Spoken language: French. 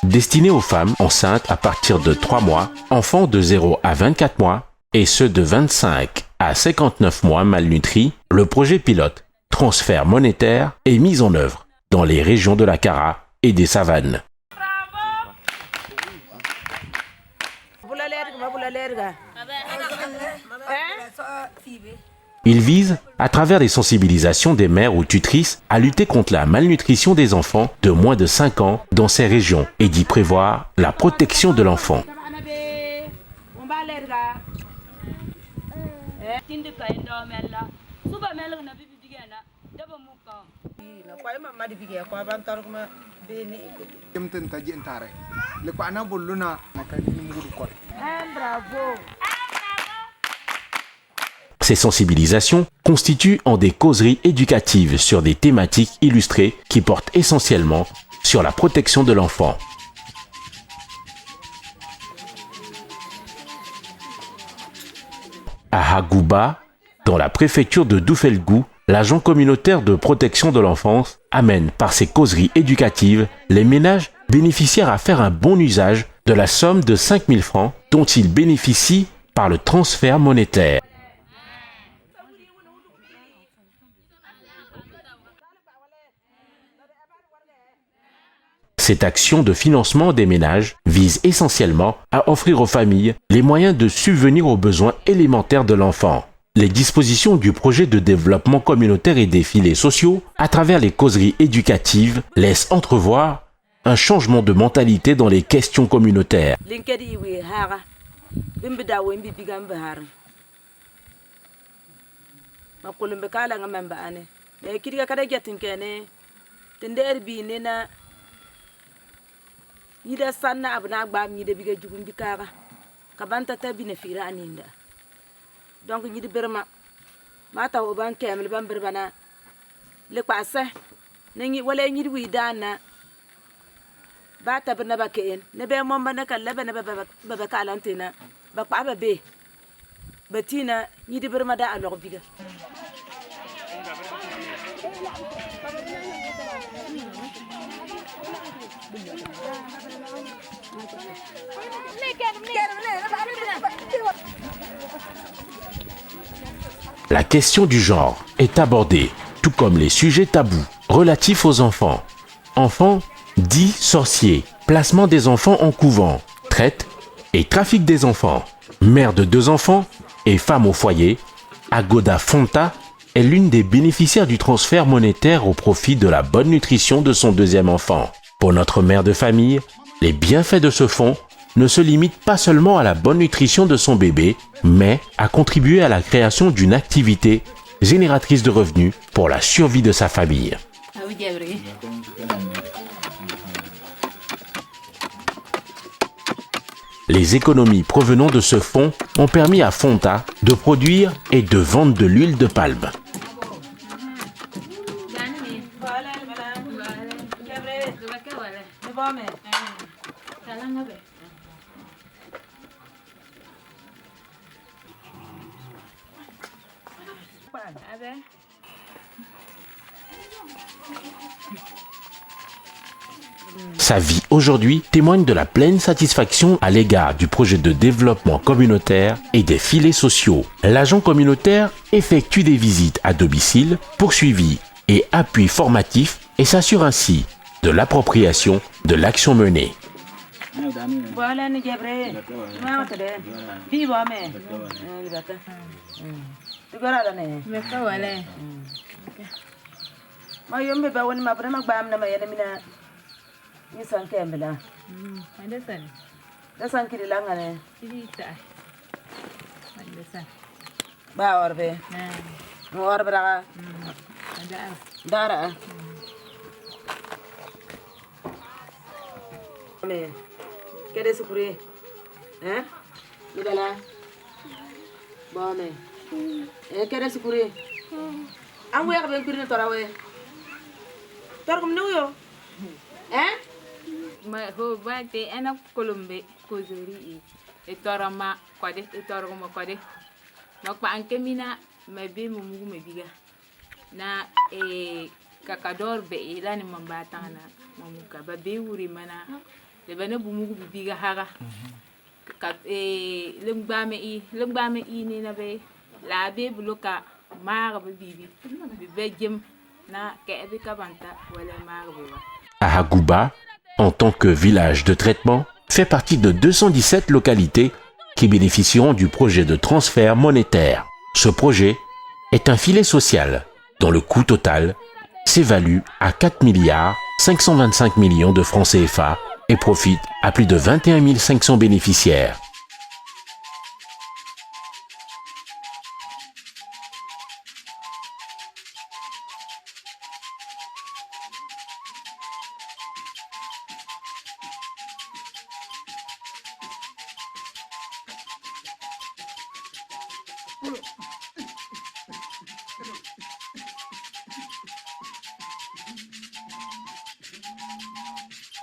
Destiné aux femmes enceintes à partir de 3 mois, enfants de 0 à 24 mois et ceux de 25 à 59 mois malnutris, le projet pilote transfert monétaire est mis en œuvre dans les régions de la Kara et des savanes. Il vise, à travers les sensibilisations des mères ou tutrices, à lutter contre la malnutrition des enfants de moins de 5 ans dans ces régions et d'y prévoir la protection de l'enfant. Ces sensibilisations constituent en des causeries éducatives sur des thématiques illustrées qui portent essentiellement sur la protection de l'enfant. À Hagouba, dans la préfecture de Doufelgou, l'agent communautaire de protection de l'enfance amène par ses causeries éducatives les ménages bénéficiaires à faire un bon usage de la somme de 5 000 francs dont ils bénéficient par le transfert monétaire. Cette action de financement des ménages vise essentiellement à offrir aux familles les moyens de subvenir aux besoins élémentaires de l'enfant. Les dispositions du projet de développement communautaire et des filets sociaux, à travers les causeries éducatives, laissent entrevoir un changement de mentalité dans les questions communautaires. Yida sanna abna gbam yida biga jugum bikara kabanta tabine fira aninda donc yidi berma mata o ban kemel ban berbana le kwase ne wala yidi widana ba tabna ba keen ne be mom ban ka lebe ne ba kalantena ba kwa ba be batina yidi berma da alor biga. La question du genre est abordée, tout comme les sujets tabous relatifs aux enfants. Enfants, dits sorciers, placement des enfants en couvent, traite et trafic des enfants. Mère de 2 enfants et femme au foyer, Agoda Fonta est l'une des bénéficiaires du transfert monétaire au profit de la bonne nutrition de son 2e enfant. Pour notre mère de famille, les bienfaits de ce fonds ne se limitent pas seulement à la bonne nutrition de son bébé, mais à contribuer à la création d'une activité génératrice de revenus pour la survie de sa famille. Les économies provenant de ce fonds ont permis à Fonta de produire et de vendre de l'huile de palme. Sa vie aujourd'hui témoigne de la pleine satisfaction à l'égard du projet de développement communautaire et des filets sociaux. L'agent communautaire effectue des visites à domicile, poursuivi et appui formatif et s'assure ainsi de l'appropriation de l'action menée. Nisan kembela. Dasan kiri langane. Ba orbe. Orbe raga. Dara. Me. Kede sukuri. Idala. Ba me. e kere sikure an we ben pirne torawe torkum nu yo ma ho ba te ana kolombe ko zori e torama kwade e toroma kwade ma pa anke mina ma be mo mugu me biga na kakador be ilani mambatana mamuka ba be wuri mana le bana bu mugu biga haga ka lembame i ni na be la be bloka mar be bibi be jem na ke be kabanta wala mar be ba. Ahagouba, en tant que village de traitement, fait partie de 217 localités qui bénéficieront du projet de transfert monétaire. Ce projet est un filet social dont le coût total s'évalue à 4 milliards 525 millions de francs CFA et profite à plus de 21 500 bénéficiaires.